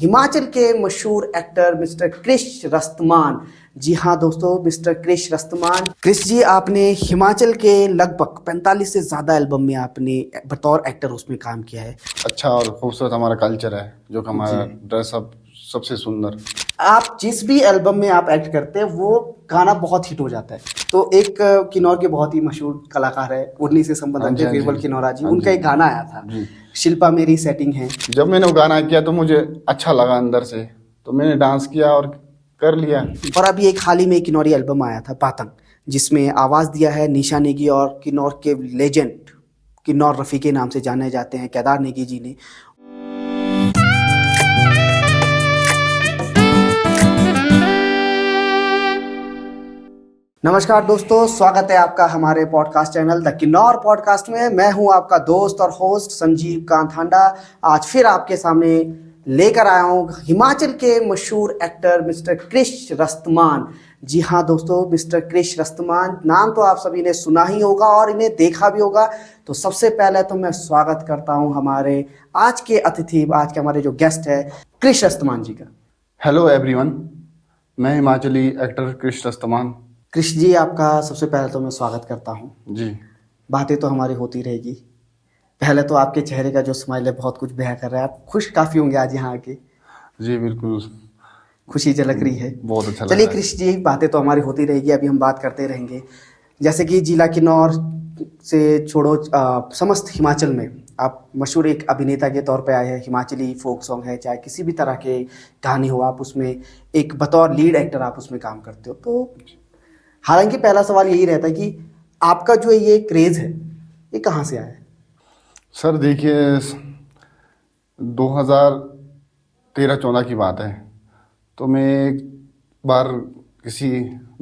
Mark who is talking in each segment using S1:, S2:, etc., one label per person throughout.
S1: हिमाचल के मशहूर actor mister Krrish रस्तमान। जी हाँ दोस्तों, मिस्टर क्रिश रस्तमान। क्रिश जी, आपने हिमाचल के लगभग 45 से ज़्यादा एल्बम में आपने बतौर एक्टर उसमें काम किया है।
S2: अच्छा और खूबसूरत हमारा कल्चर है, जो कि हमारा
S1: जी।
S2: ड्रेसअप सबसे सुंदर।
S1: आप जिस भी एल्बम में आप एक्ट करते हैं वो गाना बहुत हिट हो जाता है। तो एक किन्नौर के बहुत ही मशहूर कलाकार है, उन्हीं से संबंध
S2: हाँ जी,
S1: रखते
S2: हाँ जी,
S1: बीरबल किन्नौरा जी,
S2: हाँ
S1: उनका
S2: जी,
S1: एक गाना आया था,
S2: जी।
S1: शिल्पा मेरी सेटिंग है।
S2: जब मैंने वो गाना किया तो मुझे अच्छा लगा अंदर से, तो मैंने डांस किया और कर लिया।
S1: और अभी एक हाल ही में किन्नौरी एल्बम आया था पातंग, जिसमें आवाज़ दिया है निशा नेगी और किन्नौर के लेजेंड किन्नौर रफ़ी के नाम से जाने जाते हैं केदार नेगी जी ने। नमस्कार दोस्तों, स्वागत है आपका हमारे podcast channel the Kinnaur podcast में। मैं हूं आपका दोस्त और होस्ट संजीव कांत हांडा। आज फिर आपके सामने लेकर आया हूं हिमाचल के मशहूर एक्टर मिस्टर क्रिश रस्तमान। जी हाँ दोस्तों, मिस्टर क्रिश रस्तमान, नाम तो आप सभी ने सुना ही होगा और इन्हें देखा भी होगा। तो सबसे पहले तो मैं स्वागत करता हूँ हमारे आज के अतिथि, आज के हमारे जो गेस्ट है क्रिश रस्तमान जी का।
S2: हेलो एवरीवन, मैं हिमाचली एक्टर क्रिश रस्तमान।
S1: क्रिश जी, आपका सबसे पहले तो मैं स्वागत करता हूँ।
S2: जी।
S1: बातें तो हमारी होती रहेगी। पहले तो आपके चेहरे का जो स्माइल है बहुत कुछ बयां कर रहा है। आप खुश काफ़ी होंगे आज यहाँ आके।
S2: जी बिल्कुल,
S1: खुशी झलक रही है।
S2: बहुत अच्छा लग
S1: चलिए
S2: रहा है।
S1: क्रिश जी, बातें तो हमारी होती रहेगी, अभी हम बात करते रहेंगे। जैसे कि जिला किन्नौर से छोड़ो, समस्त हिमाचल में आप मशहूर एक अभिनेता के तौर पे आए हैं। हिमाचली फोक सॉन्ग है, चाहे किसी भी तरह के गाने हो, आप उसमें एक बतौर लीड एक्टर आप उसमें काम करते हो। तो हालांकि पहला सवाल यही रहता है कि आपका जो ये क्रेज़ है ये कहाँ से आया है?
S2: सर देखिए, 2013-14 की बात है। तो मैं एक बार किसी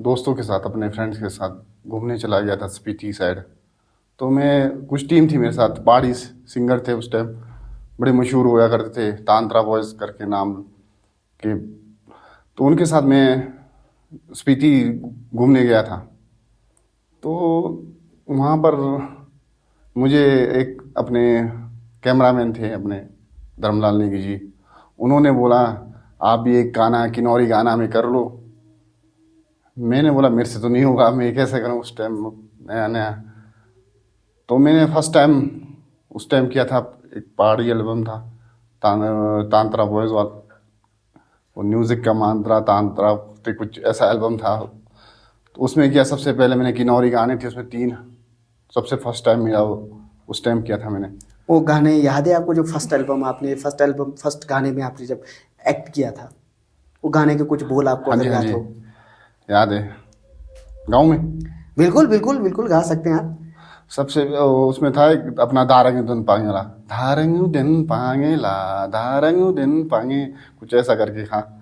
S2: दोस्तों के साथ, अपने फ्रेंड्स के साथ घूमने चला गया था स्पीति साइड। तो मैं, कुछ टीम थी मेरे साथ, पहाड़ी सिंगर थे उस टाइम, बड़े मशहूर हुआ करते थे, तांत्रा बॉयज़ करके नाम के। तो उनके साथ मैं स्पीति घूमने गया था। तो वहाँ पर मुझे एक अपने कैमरामैन थे, अपने धर्मलाल नेगी जी, उन्होंने बोला आप भी एक गाना, किन्नौरी गाना में कर लो। मैंने बोला मेरे से तो नहीं होगा, मैं कैसे करूँ, उस टाइम नया नया। तो मैंने फर्स्ट टाइम उस टाइम किया था, एक पहाड़ी एल्बम था, तांत्रा बॉयज़ वाला, वो म्यूज़िक का मंत्रा तांत्रा, तो कुछ ऐसा एल्बम था। तो उसमें किया, सबसे पहले मैंने किन्नौरी गाने थे उसमें 3, सबसे फर्स्ट टाइम मेरा वो उस टाइम किया था मैंने।
S1: वो गाने याद है आपको, जो फर्स्ट गाने में आपने जब एक्ट किया था, वो गाने के कुछ बोल आपको
S2: हाँ जी,
S1: अगर
S2: हाँ
S1: याद
S2: जी,
S1: हो?
S2: याद है। गाँव में
S1: बिल्कुल बिल्कुल बिल्कुल गा सकते हैं आप।
S2: सबसे उसमें था एक अपना धारंग दिन पांगेला, धारंग दिन पांगेला, धारंग दिन पांगे, कुछ ऐसा करके। हाँ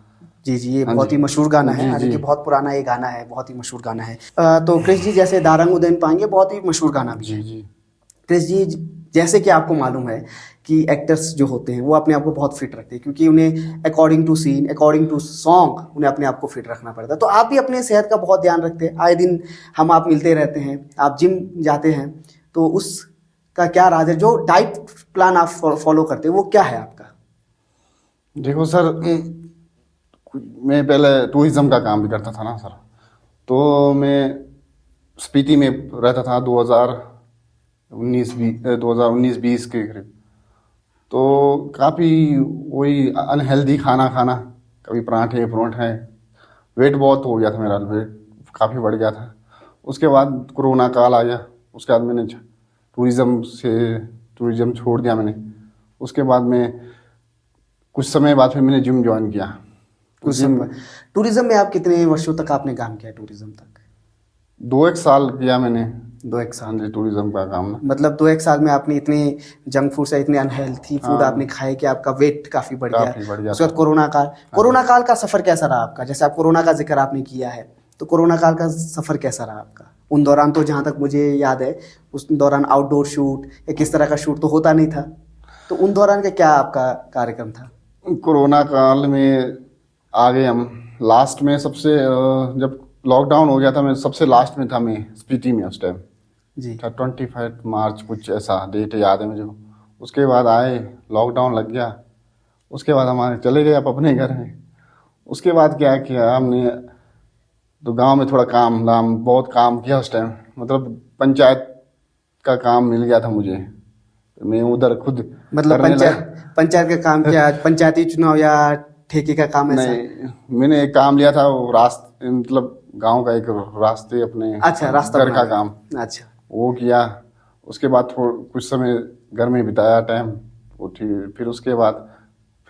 S1: जी जी, ये
S2: हाँ
S1: बहुत
S2: जी,
S1: ही मशहूर गाना है,
S2: जी
S1: हालांकि
S2: जी,
S1: बहुत पुराना ये गाना है, बहुत ही मशहूर गाना है। तो क्रिश जी, जैसे दारंग उदयन पाएंगे, बहुत ही मशहूर गाना भी
S2: जी
S1: है।
S2: जी।
S1: क्रिश जी, जैसे कि आपको मालूम है कि एक्टर्स जो होते हैं वो अपने आप को बहुत फिट रखते हैं, क्योंकि उन्हें according to scene, according to song, उन्हें अपने आप को फिट रखना पड़ता है। तो आप भी अपने सेहत का बहुत ध्यान रखते हैं। आए दिन हम आप मिलते रहते हैं, आप जिम जाते हैं, तो उसका क्या राज है? जो डाइट प्लान आप फॉलो करते हैं वो क्या है आपका?
S2: देखो सर, मैं पहले टूरिज्म का काम भी करता था ना सर। तो मैं स्पीति में रहता था 2019-20 के करीब। तो काफ़ी वही अनहेल्दी खाना खाना, कभी पराठे परोठे, वेट बहुत हो गया था मेरा, वेट काफ़ी बढ़ गया था। उसके बाद कोरोना काल आ गया, उसके बाद मैंने टूरिज़म छोड़ दिया मैंने। उसके बाद में कुछ समय बाद फिर मैंने जिम ज्वाइन किया।
S1: कुछ समय टूरिज्म में आप कितने वर्षों तक आपने काम किया टूरिज्म तक?
S2: 2-1 साल किया मैंने।
S1: 2-1 साल?
S2: हाँ जी, टूरिज्म का काम ना।
S1: मतलब 2-1 साल में आपने इतने जंक फूड से, इतने अनहेल्थी फूड आपने खाए कि आपका वेट काफ़ी बढ़ गया।
S2: काफ़ी बढ़ गया
S1: उसके बाद
S2: था।
S1: कोरोना काल का सफ़र कैसा रहा आपका? जैसे आप कोरोना का जिक्र आपने किया है, तो कोरोना काल का सफ़र कैसा रहा आपका? उन दौरान तो जहाँ तक मुझे याद है, उस दौरान आउटडोर शूट या किस तरह का शूट तो होता नहीं था। तो उन दौरान का क्या आपका कार्यक्रम था?
S2: कोरोना काल में आ गए हम लास्ट में, सबसे जब लॉकडाउन हो गया था, मैं सबसे लास्ट में था, मैं स्पीति में उस टाइम
S1: जी।
S2: था। 25 मार्च कुछ ऐसा डेट याद है मुझे। उसके बाद आए, लॉकडाउन लग गया। उसके बाद हमारे चले गए आप अपने घर में। उसके बाद क्या किया हमने, तो गांव में थोड़ा काम धाम बहुत काम किया उस टाइम, मतलब पंचायत का काम मिल गया था मुझे, तो मैं उधर खुद
S1: मतलब
S2: करने लगा।
S1: पंचायत का काम क्या, पंचायती चुनाव या ठेके का काम ऐसा?
S2: नहीं, मैंने एक काम लिया था, वो रास्ते मतलब गांव का एक रास्ते अपने,
S1: अच्छा, रास्ता
S2: घर का
S1: बनाना।
S2: काम,
S1: अच्छा।
S2: वो किया। उसके बाद कुछ समय घर में बिताया टाइम, वो ठीक। फिर उसके बाद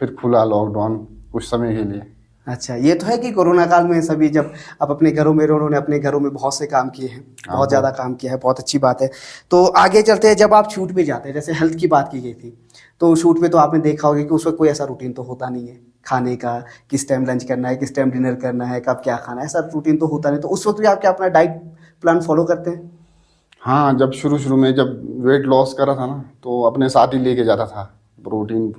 S2: फिर खुला लॉकडाउन कुछ समय के लिए।
S1: अच्छा, ये तो है कि कोरोना काल में सभी जब अब अपने घरों में, उन्होंने अपने घरों में बहुत से काम किए हैं, बहुत ज़्यादा काम किया है, बहुत अच्छी बात है। तो आगे चलते हैं, जब आप शूट पे जाते हैं, जैसे हेल्थ की बात की गई थी, तो शूट पे तो आपने देखा होगा कि उस वक्त कोई ऐसा रूटीन तो होता नहीं है खाने का, किस टाइम लंच करना है, किस टाइम डिनर करना है, कब क्या खाना है, ऐसा रूटीन तो होता नहीं। तो उस वक्त भी आप क्या अपना डाइट प्लान फॉलो करते हैं?
S2: हाँ, जब शुरू शुरू में जब वेट लॉस करा था ना, तो अपने साथ ही लेके जाता था प्रोटीन,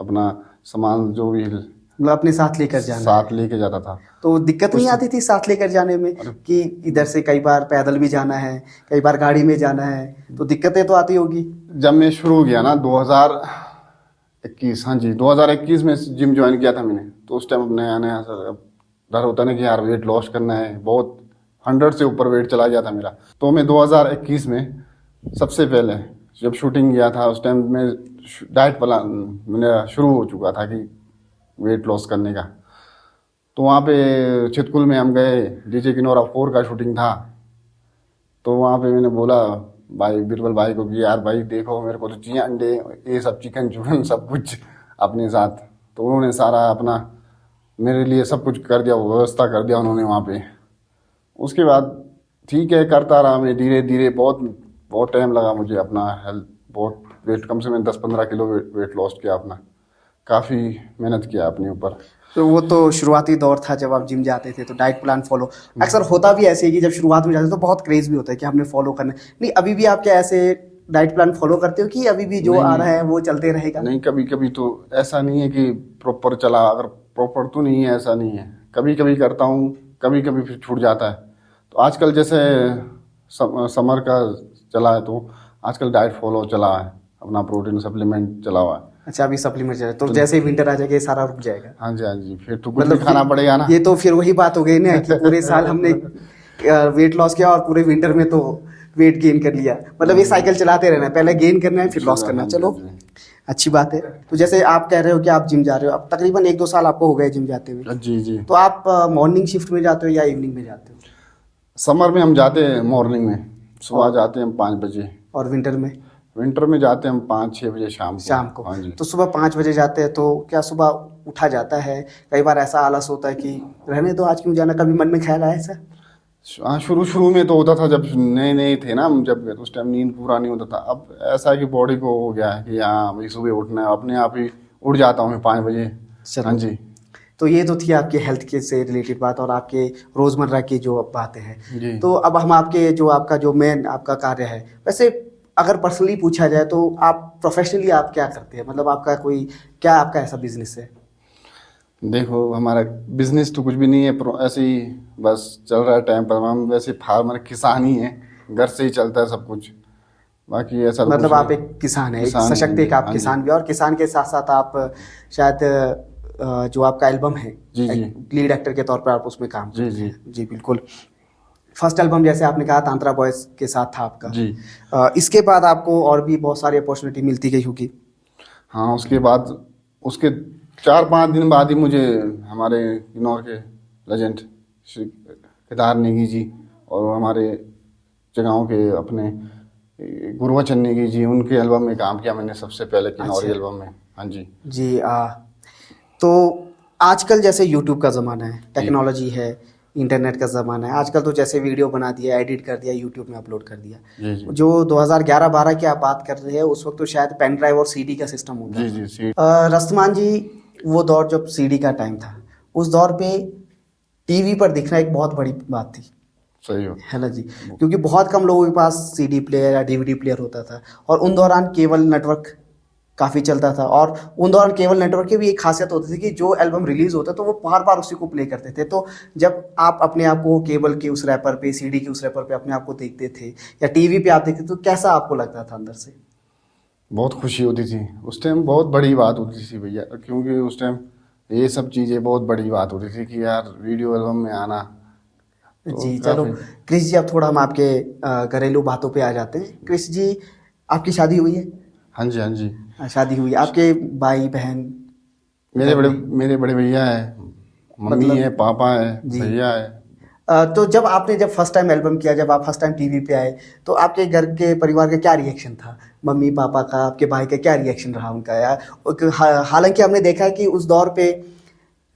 S2: अपना सामान जो भी
S1: मतलब अपने साथ लेकर जाना है।
S2: साथ लेके जाता था।
S1: तो दिक्कत नहीं आती थी साथ लेकर जाने में कि इधर से कई बार पैदल भी जाना है, कई बार गाड़ी में जाना है, तो दिक्कतें तो आती होगी।
S2: जब मैं शुरू किया ना 2021, हाँ जी 2021 में जिम ज्वाइन किया था मैंने, तो उस टाइम नया नया डर होता ना कि यार वेट लॉस करना है, बहुत 100 से ऊपर वेट चला गया था मेरा। तो मैं 2021 में सबसे पहले जब शूटिंग किया था, उस टाइम में डाइट प्लान मेरा शुरू हो चुका था कि वेट लॉस करने का। तो वहाँ पे चितकुल में हम गए, डीजे किनोरा 4 का शूटिंग था। तो वहाँ पे मैंने बोला भाई बीरबल भाई को कि यार भाई देखो मेरे को तो चाहिए अंडे, ये सब चिकन चुकन सब कुछ अपने साथ। तो उन्होंने सारा अपना मेरे लिए सब कुछ कर दिया, व्यवस्था कर दिया उन्होंने वहाँ पे। उसके बाद ठीक है, करता रहा मैं धीरे धीरे, बहुत बहुत टाइम लगा मुझे अपना हेल्थ, बहुत वेट कम से कम 10-15 किलो वेट लॉस किया अपना, काफ़ी मेहनत किया अपने ऊपर।
S1: तो वो तो शुरुआती दौर था जब आप जिम जाते थे, तो डाइट प्लान फॉलो अक्सर होता भी ऐसे ही कि जब शुरुआत में जाते तो बहुत क्रेज भी होता है कि हमने फॉलो करना है। नहीं, अभी भी आप क्या ऐसे डाइट प्लान फॉलो करते हो कि अभी भी जो आ रहा है वो चलते रहेगा?
S2: नहीं, कभी कभी तो ऐसा नहीं है कि प्रॉपर चला, अगर प्रॉपर तो नहीं है, ऐसा नहीं है, कभी कभी करता हूँ, कभी कभी फिर छूट जाता है। तो आजकल जैसे समर का चला है, तो आजकल डाइट फॉलो चला है, अपना प्रोटीन सप्लीमेंट चला हुआ है।
S1: अच्छा, अभी सप्लीमेंट जाए तो जैसे ही विंटर आ जाएगा ये सारा रुक जाएगा?
S2: हाँ जी, हाँ जी, फिर तो कुछ भी खाना पड़ेगा ना।
S1: ये तो फिर वही बात हो गई ना कि पूरे साल हमने वेट लॉस किया और पूरे विंटर में तो वेट गेन कर लिया। मतलब ये साइकिल चलाते रहना है, पहले गेन करना है फिर लॉस करना है। चलो अच्छी बात है। तो जैसे आप कह रहे हो कि आप जिम जा रहे हो, अब तकरीबन 1-2 साल आपको हो गए जिम जाते हुए।
S2: जी जी।
S1: तो आप मॉर्निंग शिफ्ट में जाते हो या इवनिंग में जाते हो?
S2: समर में हम जाते हैं मॉर्निंग में, सुबह जाते हैं हम 5 बजे।
S1: और विंटर में?
S2: विंटर में जाते हैं हम 5-6 बजे शाम को।
S1: को।
S2: हाँ जी।
S1: तो सुबह 5 बजे जाते हैं, तो क्या सुबह उठा जाता है? कई बार ऐसा आलस होता है कि रहने दो आज क्यों जाना, कभी मन में ख्याल आया ऐसा?
S2: हाँ, शुरू शुरू में तो होता था, जब नए नए थे ना हम, जब गए तो उस टाइम नींद पूरा नहीं होता था। अब ऐसा है कि बॉडी को हो गया है कि हाँ भाई सुबह उठना है, अपने आप ही उठ जाता हूँ मैं 5 बजे। हाँ जी।
S1: तो ये तो थी आपके हेल्थ के से रिलेटेड बात और आपके रोज़मर्रा की जो बातें हैं।
S2: जी।
S1: तो अब हम आपके जो आपका जो मेन आपका कार्य है, वैसे अगर पर्सनली पूछा जाए तो आप प्रोफेशनली आप क्या करते हैं? मतलब आपका कोई क्या आपका ऐसा बिजनेस है?
S2: देखो हमारा बिजनेस तो कुछ भी नहीं है, ऐसे ही बस चल रहा है टाइम पर। हम वैसे फार्मर किसान ही हैं, घर से ही चलता है सब कुछ, बाकी ऐसा तो
S1: मतलब
S2: कुछ
S1: आप
S2: नहीं।
S1: एक किसान है, एक
S2: किसान
S1: सशक्त
S2: हैं,
S1: एक आप
S2: हाँ जी।
S1: किसान भी, और किसान के साथ साथ आप शायद जो आपका एल्बम है,
S2: जी, जी।
S1: लीड एक्टर के तौर पर आप उसमें काम
S2: जी,
S1: करते
S2: जी।
S1: हैं। जी बिल्कुल। फर्स्ट एल्बम जैसे आपने कहा तांत्रा बॉयज के साथ था आपका।
S2: जी।
S1: इसके बाद आपको और भी बहुत सारी अपॉर्चुनिटी मिलती गई होगी।
S2: हाँ, उसके बाद उसके 4-5 दिन बाद ही मुझे हमारे किन्नौर के लेजेंड श्री केदार नेगी जी और हमारे जगाओं के अपने गुरुवचन नेगी जी, उनके एल्बम में काम किया मैंने सबसे पहले, किन्नौरी
S1: अच्छा।
S2: एल्बम में। हाँ जी।
S1: जी तो आजकल जैसे यूट्यूब का ज़माना है, टेक्नोलॉजी है, इंटरनेट का ज़माना है, आजकल तो जैसे वीडियो बना दिया, एडिट कर दिया, यूट्यूब में अपलोड कर दिया।
S2: जी जी।
S1: जो 2011-12 की आप बात कर रहे हैं, उस वक्त तो शायद पेन ड्राइव और सीडी का सिस्टम होता
S2: जी
S1: था।
S2: जी।
S1: रस्तमान जी, वो दौर जब सीडी का टाइम था, उस दौर पे टीवी पर दिखना एक बहुत बड़ी बात थी,
S2: सही हो।
S1: है ना जी? क्योंकि बहुत कम लोगों के पास सीडी प्लेयर या डीवीडी प्लेयर होता था, और उन दौरान केबल नेटवर्क काफ़ी चलता था, और उन दौरान केबल नेटवर्क की भी एक खासियत होती थी कि जो एल्बम रिलीज होता तो वो बार बार उसी को प्ले करते थे। तो जब आप अपने आप को केबल के उस रैपर पे, सीडी के उस रैपर पे अपने आप को देखते थे या टीवी पे आप देखते थे, तो कैसा आपको लगता था अंदर से?
S2: बहुत खुशी होती थी उस टाइम, बहुत बड़ी बात होती थी भैया, क्योंकि उस टाइम ये सब चीज़ें बहुत बड़ी बात होती थी कि यार वीडियो एल्बम में आना। तो
S1: जी चलो क्रिश जी, अब थोड़ा हम आपके घरेलू बातों पे आ जाते हैं। क्रिश जी, आपकी शादी हुई है?
S2: हाँ जी, हाँ जी।
S1: शादी हुई। आपके भाई बहन?
S2: मेरे बड़े भैया है, मम्मी
S1: मतलब
S2: है, पापा है,
S1: जी।
S2: भैया है।
S1: तो जब फर्स्ट टाइम एल्बम किया, जब आप फर्स्ट टाइम टीवी पे आए, तो आपके घर के परिवार का क्या रिएक्शन था? मम्मी पापा का, आपके भाई का क्या रिएक्शन रहा उनका यार? हालांकि हमने देखा है कि उस दौर पे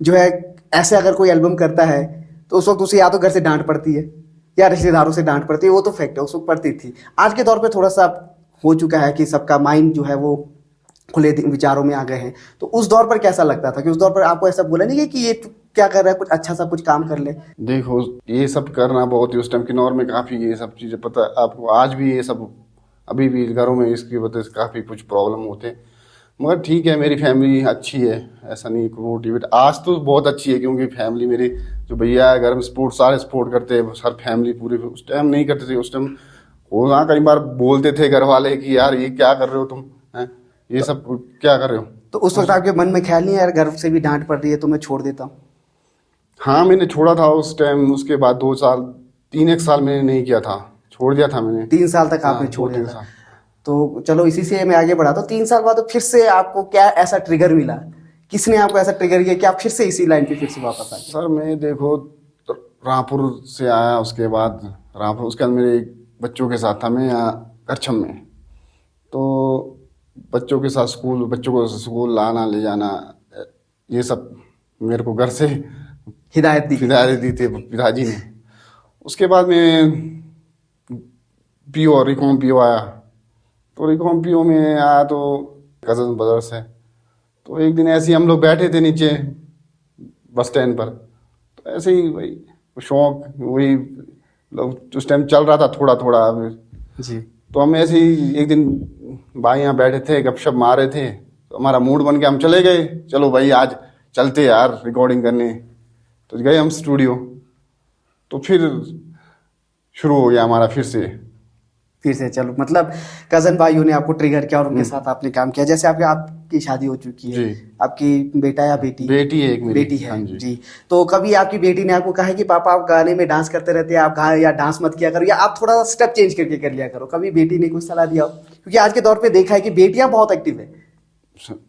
S1: जो है, ऐसे अगर कोई एल्बम करता है तो उस वक्त उसे या तो घर से डांट पड़ती है या रिश्तेदारों से डांट पड़ती है, वो तो फैक्ट है, उस वक्त पड़ती थी। आज के दौर पे थोड़ा सा हो चुका है कि सबका माइंड जो है वो खुले विचारों में आ गए हैं। तो उस दौर पर कैसा लगता था कि उस दौर पर आपको ऐसा बोला नहीं कि ये क्या कर रहा है, कुछ अच्छा सा कुछ काम कर ले?
S2: देखो ये सब करना बहुत ही उस टाइम किन्नौर में काफ़ी ये सब चीज़ें पता है आपको, आज भी ये सब अभी भी घरों में इसकी वजह से काफ़ी कुछ प्रॉब्लम होते। मगर ठीक है, मेरी फैमिली अच्छी है, ऐसा नहीं मोटिवेट आज तो बहुत अच्छी है, क्योंकि फैमिली मेरी जो भैया है घर में सपोर्ट, सारे सपोर्ट करते हैं, हर फैमिली पूरी। उस टाइम नहीं करते थे, उस टाइम वो ना कई बार बोलते थे घर वाले कि यार ये क्या कर रहे हो तुम, हैं ये सब क्या कर रहे हो।
S1: तो उस वक्त आपके मन में ख्याल नहीं यार घर से भी डांट पड़ रही है तो मैं छोड़ देता हूँ?
S2: हाँ मैंने छोड़ा था उस टाइम, उसके बाद 2 साल 3 1 साल मैंने नहीं किया था, छोड़ दिया था मैंने।
S1: 3 साल तक आपने छोड़ दिया था। तो चलो इसी से मैं आगे बढ़ा। तो 3 साल बाद तो फिर से आपको क्या ऐसा ट्रिगर मिला, किसने आपको ऐसा ट्रिगर किया कि आप फिर से इसी लाइन पे फिर से वापस आ गए?
S2: सर मैं देखो रामपुर से आया, उसके बाद रामपुर, उसके बाद मेरे बच्चों के साथ था मैं यहाँ करछम में। तो बच्चों के साथ बच्चों को स्कूल लाना ले जाना, ये सब मेरे को घर से
S1: हिदायत
S2: दी थी पिताजी ने। उसके बाद मैं रिकॉम पीओ आया। तो रिकॉम पीओ में आया तो कजन ब्रदर्स है। तो एक दिन ऐसे ही हम लोग बैठे थे नीचे बस स्टैंड पर, तो ऐसे ही वही शौक, वही उस टाइम चल रहा था थोड़ा थोड़ा
S1: जी।
S2: तो हम ऐसे ही एक दिन भाई यहाँ बैठे थे, गपशप मार रहे थे, तो हमारा मूड बन के हम चले गए, चलो भाई आज चलते यार रिकॉर्डिंग करने। तो गए हम स्टूडियो, तो फिर शुरू हो गया हमारा फिर से
S1: चलो, मतलब कजन भाइयों ने आपको ट्रिगर किया और उनके साथ आपने काम किया। जैसे आपकी शादी हो चुकी है, आपकी बेटा या बेटी?
S2: बेटी है एक मेरी।
S1: बेटी है।
S2: हाँ
S1: जी। तो कभी आपकी बेटी ने आपको कहा है कि पापा आप गाने में डांस करते रहते हैं, आप गा या डांस मत किया करो, या आप थोड़ा सा स्टेप चेंज करके कर लिया करो? कभी बेटी ने कुछ सलाह दिया हो? क्योंकि आज के दौर पे देखा है कि बेटियां बहुत एक्टिव है।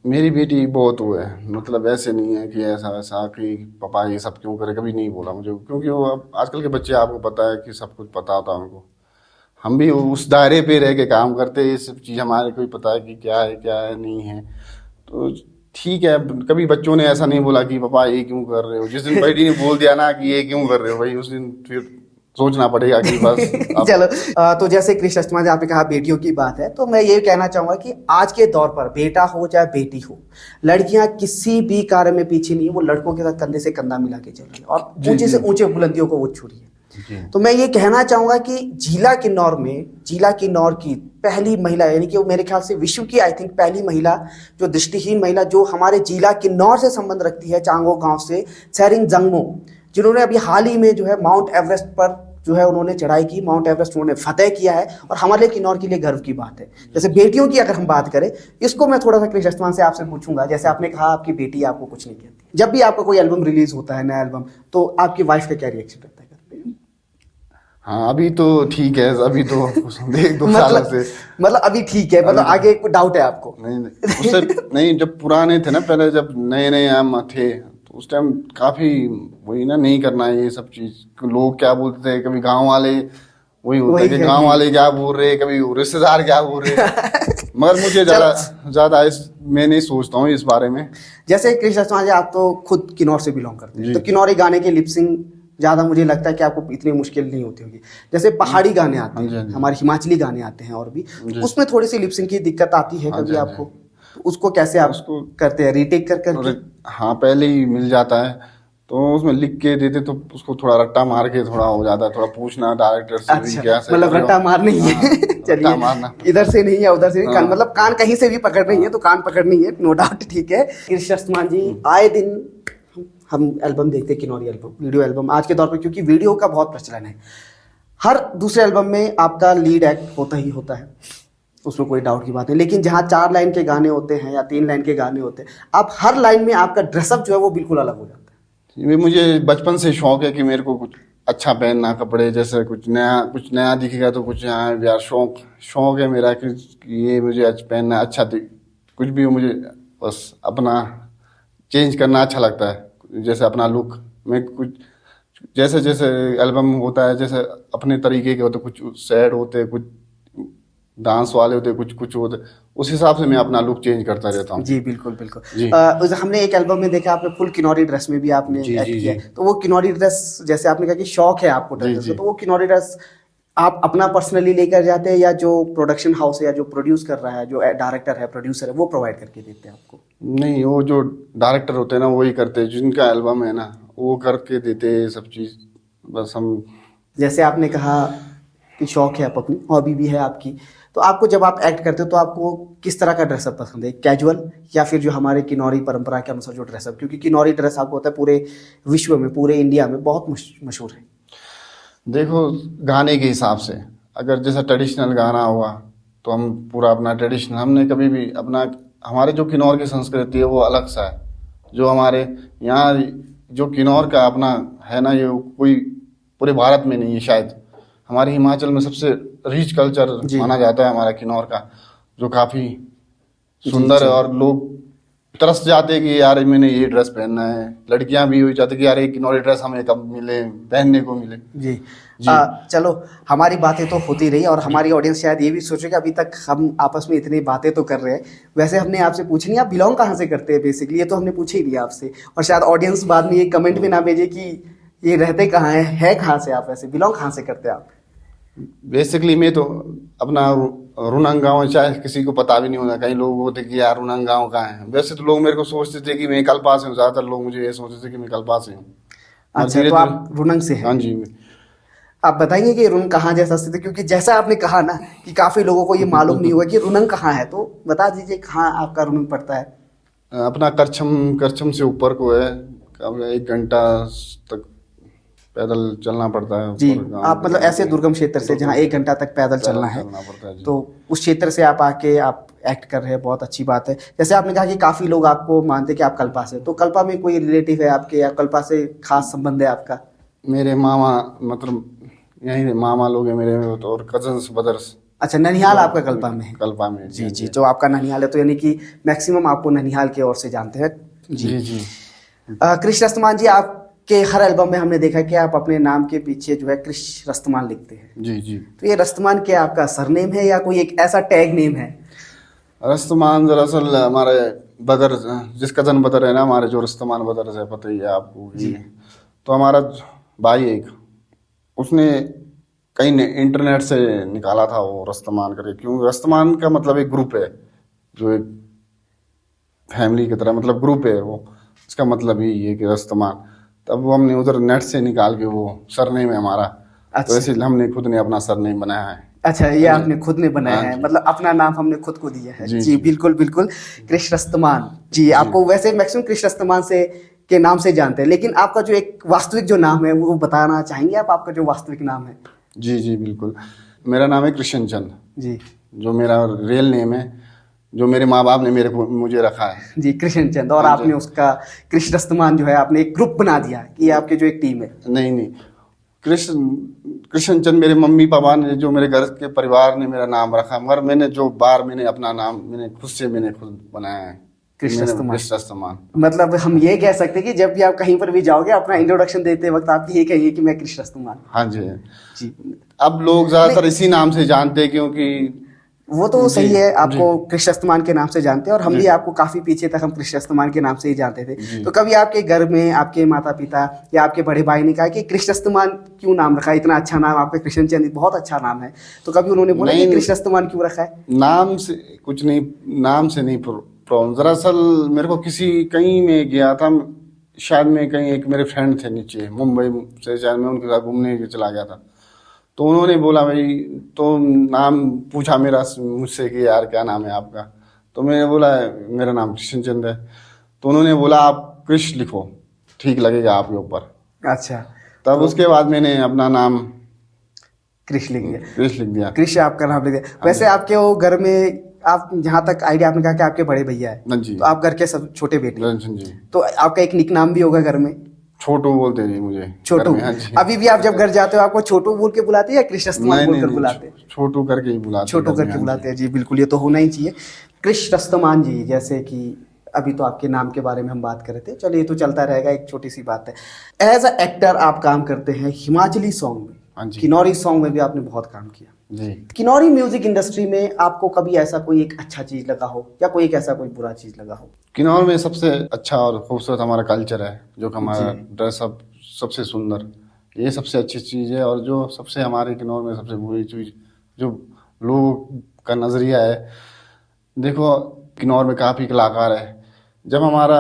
S2: मेरी बेटी बहुत वो है, मतलब ऐसे नहीं है कि ऐसा वैसा कि पापा ये सब क्यों करे, कभी नहीं बोला मुझे, क्योंकि वो अब आजकल के बच्चे आपको पता है कि सब कुछ पता होता है उनको। हम भी उस दायरे पे रह के काम करते हैं, ये सब चीज़ हमारे को भी पता है कि क्या है नहीं है। तो ठीक है, कभी बच्चों ने ऐसा नहीं बोला कि पापा ये क्यों कर रहे हो। जिस दिन बेटी ने बोल दिया ना कि ये क्यों कर रहे हो भाई, उस दिन फिर सोचना पड़ेगा कि बस
S1: चलो तो जैसे कृष्ण अष्टमा जी आपने कहा बेटियों की बात है, तो मैं ये कहना चाहूंगा कि आज के दौर पर बेटा हो चाहे बेटी हो, लड़कियां किसी भी कार्य में पीछे नहीं है, वो लड़कों के साथ कंधे से कंधा मिला के चल रही है और ऊंचे से ऊंचे बुलंदियों को वो छू रही है। तो मैं ये कहना चाहूंगा कि जिला किन्नौर की पहली महिला, यानी कि वो मेरे ख्याल से विश्व की आई थिंक पहली महिला, जो दृष्टिहीन महिला जो हमारे जिला किन्नौर से संबंध रखती है, चांगो गांव से, सेरिंग जंगमो, जिन्होंने अभी हाल ही में जो है माउंट एवरेस्ट पर जो है उन्होंने चढ़ाई की, माउंट एवरेस्ट उन्होंने फतेह किया है, और हमारे लिए किन्नौर के लिए गर्व की बात है। जैसे बेटियों की अगर हम बात करें, इसको मैं थोड़ा सा कृष्ण अष्टमा से आपसे पूछूंगा। जैसे आपने कहा आपकी बेटी आपको कुछ नहीं कहती, जब भी आपका कोई एल्बम रिलीज होता है, नया एल्बम, तो आपकी वाइफ का क्या रिएक्शन रहता है?
S2: हाँ अभी तो ठीक है, अभी तो 1-2 साल से
S1: मतलब अभी ठीक है, मतलब आगे कोई डाउट है आपको?
S2: नहीं उससे नहीं, जब पुराने थे ना, पहले जब नए नए हम थे तो उस टाइम काफी वही ना, नहीं करना है ये सब चीज। लोग क्या बोलते थे, कभी गांव वाले वही होता है कि गांव वाले क्या बोल रहे, कभी रिश्तेदार क्या बोल रहे मगर मुझे ज्यादा मैं नहीं सोचता हूँ इस बारे में।
S1: जैसे कृष्ण अष्टमा जी, आप तो खुद किन्नौर से बिलोंग करते हैं, तो किन्नौरी गाने के लिपसिंग ज्यादा मुझे लगता है कि आपको इतनी मुश्किल नहीं होती होगी। जैसे पहाड़ी गाने आते हैं, हमारे हिमाचली गाने आते हैं, और भी उसमें थोड़ी सी लिपसिंग की दिक्कत आती है कभी आपको? तो उसको कैसे आप उसको करते हैं, रीटेक करके?
S2: हाँ पहले ही मिल जाता है तो उसमें लिख के देते, तो उसको थोड़ा रट्टा मार के थोड़ा हो जाता है, थोड़ा पूछना डायरेक्टर से।
S1: अच्छा, मतलब रट्टा मार नहीं है। चलिए, इधर से नहीं है उधर से नहीं, मतलब कान कहीं से भी पकड़ नहीं है तो कान पकड़नी है, नो डाउट, ठीक है। कृष्ण अष्टमा जी, आए दिन हम एल्बम देखते हैं, किन्नौरी एल्बम, वीडियो एल्बम आज के दौर पे, क्योंकि वीडियो का बहुत प्रचलन है। हर दूसरे एल्बम में आपका लीड एक्ट होता ही होता है, उसमें कोई डाउट की बात नहीं। लेकिन जहाँ 4 लाइन के गाने होते हैं या 3 लाइन के गाने होते हैं, आप हर लाइन में आपका ड्रेसअप जो है वो बिल्कुल अलग हो जाता है।
S2: ये मुझे बचपन से शौक है कि मेरे को कुछ अच्छा पहनना कपड़े, जैसे कुछ नया दिखेगा तो कुछ यहाँ यार शौक है मेरा कि ये मुझे पहनना अच्छा कुछ भी हो, मुझे बस अपना चेंज करना अच्छा लगता है। जैसे अपना लुक में कुछ जैसे जैसे एल्बम होता है, जैसे अपने तरीके के होते, कुछ सैड होते, कुछ डांस वाले होते, कुछ होते, उस हिसाब से मैं अपना लुक चेंज करता रहता हूँ।
S1: जी बिल्कुल बिल्कुल।
S2: जी।
S1: हमने एक एल्बम में देखा आपने फुल किनौरी ड्रेस में भी आपने
S2: जी,
S1: एक्ट
S2: जी,
S1: किया
S2: जी।
S1: है। तो वो किनौरी ड्रेस, जैसे आपने कहा कि शौक है आपको
S2: जी,
S1: ड्रेस,
S2: जी।
S1: तो वो किनौरी ड्रेस आप अपना पर्सनली लेकर जाते हैं या जो प्रोडक्शन हाउस है या जो प्रोड्यूस कर रहा है, जो डायरेक्टर है प्रोड्यूसर है, वो प्रोवाइड करके देते हैं आपको?
S2: नहीं, वो जो डायरेक्टर होते हैं ना वही करते हैं, जिनका एल्बम है ना वो करके देते हैं सब चीज़। बस हम
S1: जैसे आपने कहा कि शौक है, आप अपनी हॉबी भी है आपकी, तो आपको जब आप एक्ट करते हो तो आपको किस तरह का ड्रेसअप पसंद है, कैजुअल या फिर जो हमारे किन्नौरी परंपरा के अनुसार जो ड्रेसअप? क्योंकि किन्नौरी ड्रेस आपको होता है पूरे विश्व में, पूरे इंडिया में बहुत मशहूर है।
S2: देखो, गाने के हिसाब से अगर जैसा ट्रेडिशनल गाना हुआ तो हम पूरा अपना ट्रेडिशनल, हमने कभी भी अपना, हमारे जो किन्नौर की संस्कृति है वो अलग सा है। जो हमारे यहाँ जो किन्नौर का अपना है ना, ये कोई पूरे भारत में नहीं है शायद। हमारे हिमाचल में सबसे रिच कल्चर
S1: जी।
S2: माना जाता है हमारा किन्नौर का, जो काफ़ी
S1: जी,
S2: सुंदर
S1: जी।
S2: है। और लोग तरस जाते हैं कि यार मैंने ये ड्रेस पहनना है, लड़कियां भी हो जाती कि यार ये किन्नौरी ड्रेस हमें कब मिले, पहनने को मिले।
S1: जी।
S2: जी।
S1: चलो, हमारी बातें तो होती रही और हमारी ऑडियंस शायद ये भी सोचे कि अभी तक हम आपस में इतनी बातें तो कर रहे हैं, वैसे हमने आपसे पूछ नहीं आप बिलोंग कहाँ से करते हैं बेसिकली, ये तो हमने पूछे ही लिया आपसे। और शायद ऑडियंस बाद में ये कमेंट भी ना भेजे कि ये रहते कहाँ है कहाँ से आप, वैसे बिलोंग कहाँ से करते हैं आप?
S2: बेसिकली मैं तो अपना रुनंग गाँव, चाहे किसी को पता भी नहीं होता, कई लोग होते कि यार रुनंग गाँव कहाँ है। वैसे तो लोग मेरे को सोचते थे कि मैं कल्पा से हूँ, ज़्यादातर लोग मुझे ये सोचते थे कि मैं कल्पा से हूँ। और
S1: अच्छा, तो आप रुनंग से हैं?
S2: हाँ जी।
S1: आप बताएंगे कि रुनंग कहाँ जैसा स्थित है, क्योंकि जैसा आपने कहा ना कि काफी लोगों को ये मालूम नहीं हुआ कि रुनंग कहाँ है, तो बता दीजिए कहाँ आपका रुनंग पड़ता है।
S2: अपना करछम से ऊपर को है, कब 1 घंटा तक पैदल चलना पड़ता है
S1: जी।
S2: ऊपर गाँव
S1: आप मतलब
S2: के।
S1: ऐसे दुर्गम क्षेत्र से जहाँ 1 घंटा तक पैदल चलना है,
S2: चलना पड़ता है जी।
S1: तो उस क्षेत्र से आप आके आप एक्ट कर रहे हैं, बहुत अच्छी बात है। जैसे आपने कहा कि काफी लोग आपको मानते हैं कि आप कल्पा से, तो कल्पा में कोई रिलेटिव है आपके या कल्पा से खास संबंध है आपका?
S2: मेरे मामा, मतलब यहीं मामा लोग हैं मेरे, और कजन्स ब्रदर्स।
S1: अच्छा, ननिहाल आपका कल्पा में है?
S2: कल्पा में।
S1: जी जी, जो आपका ननिहाल है, तो यानी कि मैक्सिमम आपको ननिहाल की ओर से जानते हैं।
S2: जी जी।
S1: कृष रस्तमान जी, आपके हर एल्बम में हमने देखा कि आप अपने नाम के पीछे जो है कृष रस्तमान लिखते हैं।
S2: जी जी।
S1: तो ये रस्तमान क्या आपका सरनेम है या कोई एक ऐसा टैग नेम है?
S2: रस्तमान दरअसल हमारे बदर, जिस कजन बदर है ना हमारे, जो रस्तमान बदर है, पता ही है आपको
S1: जी।
S2: तो हमारा भाई एक, उसने कहीं ने इंटरनेट से निकाला था वो रस्तमान करके। क्यों? रस्तमान का मतलब एक ग्रुप है, जो एक फैमिली की तरह मतलब ग्रुप है वो, इसका मतलब ही ये कि रस्तमान। तब वो हमने उधर नेट से निकाल के वो सरनेम है हमारा।
S1: अच्छा।
S2: तो ऐसे हमने खुद ने अपना सरनेम बनाया है।
S1: अच्छा, ये आपने खुद ने बनाया
S2: हाँ
S1: है,
S2: जी।
S1: मतलब अपना नाम हमने खुद को दिया है।
S2: जी,
S1: जी
S2: जी।
S1: बिल्कुल बिल्कुल। कृष रस्तमान जी, आपको वैसे मैक्सिमम कृष रस्तमान से के नाम से जानते हैं, लेकिन आपका जो एक वास्तविक जो नाम है वो बताना चाहेंगे आप, आपका जो वास्तविक नाम है?
S2: जी जी बिल्कुल। मेरा नाम है कृष्ण चंद,
S1: जी
S2: जो मेरा रियल नेम है, जो मेरे माँ बाप ने मुझे रखा है।
S1: जी, कृष्ण चंद। और
S2: हाँ जी।
S1: आपने उसका कृष रस्तमान जो है आपने एक ग्रुप बना दिया कि ये आपके जो एक टीम है?
S2: नहीं नहीं, कृष्ण चंद मेरे मम्मी पापा ने, जो मेरे घर के परिवार ने मेरा नाम रखा, मगर मैंने अपना नाम मैंने खुद बनाया है,
S1: कृष रस्तमान।
S2: कृष रस्तमान।
S1: मतलब हम ये कह सकते हैं कि जब भी आप कहीं पर भी जाओगे, अपना इंट्रोडक्शन देते वक्त आप ये कहिए कि मैं कृष रस्तमान।
S2: हाँ जी।
S1: जी,
S2: अब लोग ज्यादातर इसी नाम से जानते हैं, क्योंकि
S1: वो तो
S2: जी,
S1: सही है, आपको
S2: जी।
S1: कृष रस्तमान के नाम से जानते हैं और हम भी आपको काफी पीछे तक हम कृष रस्तमान के नाम से ही जानते थे।
S2: जी।
S1: तो कभी आपके घर में आपके माता पिता या आपके बड़े भाई ने कहा कि कृष रस्तमान क्यों नाम रखा है, इतना अच्छा नाम आपका कृष्ण चंद बहुत अच्छा नाम है, तो कभी उन्होंने बोला कि
S2: नहीं,
S1: कृष रस्तमान क्यों रखा है?
S2: नाम से कुछ नहीं, नाम से नहीं प्रॉब्लम। दरअसल मेरे को कहीं में गया था, शायद में कहीं, एक मेरे फ्रेंड थे नीचे मुंबई से, शायद मैं उनके साथ घूमने के चला गया था। तो उन्होंने बोला भाई, तो नाम पूछा मुझसे कि यार क्या नाम है आपका? तो मैंने बोला मेरा नाम कृष्ण चंद है। तो उन्होंने बोला आप कृष लिखो, ठीक लगेगा आपके ऊपर।
S1: अच्छा।
S2: तब उसके बाद मैंने अपना नाम
S1: क्रिश लिख दिया।
S2: क्रिश लिख दिया।
S1: क्रिश आपका नाम लिख दिया। वैसे आपके वो घर में, आप जहाँ तक आइडिया आपने कहा कि आपके बड़े भैया है,
S2: हाँ जी।
S1: तो आप घर के सब छोटे बेटे,
S2: जी।
S1: तो आपका एक निक नाम भी होगा घर में?
S2: छोटू बोलते जी मुझे।
S1: छोटू।
S2: हाँ जी।
S1: अभी भी आप जब घर जाते हो आपको छोटू बोल के बुलाते हैं या कृष्ण रस्तमान बोलकर बुलाते हैं?
S2: छोटू करके ही बुलाते हैं।
S1: छोटू करके बुलाते हैं जी, बिल्कुल, ये तो होना ही चाहिए। कृष्ण रस्तमान जी, जैसे कि अभी तो आपके नाम के बारे में हम बात कर रहे थे, चलिए ये तो चलता रहेगा, एक छोटी सी बात है। एज अ एक्टर आप काम करते हैं हिमाचली सॉन्ग में,
S2: हाँ जी।
S1: किन्नौरी सॉन्ग में भी आपने बहुत काम किया
S2: जी।
S1: किन्नौरी म्यूजिक इंडस्ट्री में आपको कभी ऐसा कोई एक अच्छा चीज लगा हो या कोई एक ऐसा कोई बुरा चीज लगा हो?
S2: किन्नौर में सबसे अच्छा और खूबसूरत हमारा कल्चर है, जो कि हमारा ड्रेसअप सबसे सुंदर, ये सबसे अच्छी चीज़ है। और जो सबसे हमारे किन्नौर में सबसे बुरी चीज़ जो लोगों का नज़रिया है, देखो किन्नौर में काफ़ी कलाकार है, जब हमारा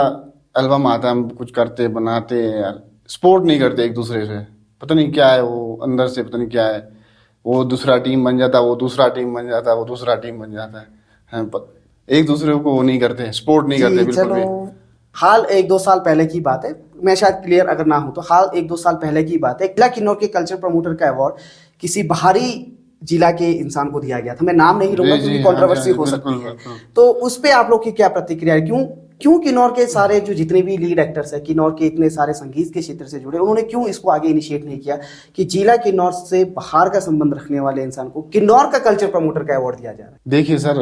S2: एल्बम आता है हम कुछ करते बनाते यार, सपोर्ट नहीं करते एक दूसरे से, पता नहीं क्या है वो अंदर से, पता नहीं क्या है, वो दूसरा टीम बन जाता है, वो दूसरा टीम बन जाता है, वो दूसरा टीम बन जाता है, एक दूसरे को वो नहीं करते, सपोर्ट नहीं करते बिल्कुल भी।
S1: हाल 1-2 साल पहले की बात है, मैं शायद क्लियर अगर ना हो तो, हाल 1-2 साल पहले की बात है, जिला किन्नौर के कल्चर प्रमोटर का अवार्ड किसी बाहरी जिला के इंसान को दिया गया था। मैं नाम नहीं लूंगा क्योंकि कंट्रोवर्सी हो सकती है, तो उस पे आप लोग की क्या प्रतिक्रिया है? क्यों किन्नौर के सारे जो जितने भी लीड एक्टर्स है, किन्नौर के इतने सारे संगीत के क्षेत्र से जुड़े, उन्होंने क्यों इसको आगे इनिशिएट नहीं किया कि जिला किन्नौर से बाहर का संबंध रखने वाले इंसान को किन्नौर का कल्चर प्रमोटर का अवार्ड दिया जा रहा है?
S2: देखिए सर,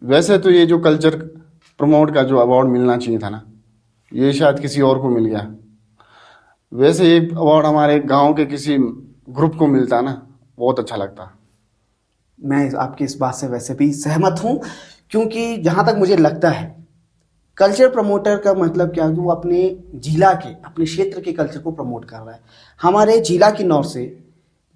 S2: वैसे तो ये जो कल्चर प्रमोट का जो अवार्ड मिलना चाहिए था ना, ये शायद किसी और को मिल गया। वैसे ये अवार्ड हमारे गांव के किसी ग्रुप को मिलता ना, बहुत अच्छा लगता।
S1: मैं आपकी इस बात से वैसे भी सहमत हूं, क्योंकि जहां तक मुझे लगता है कल्चर प्रमोटर का मतलब क्या, वो अपने जिला के, अपने क्षेत्र के कल्चर को प्रमोट कर रहा है। हमारे जिला किन्नौर से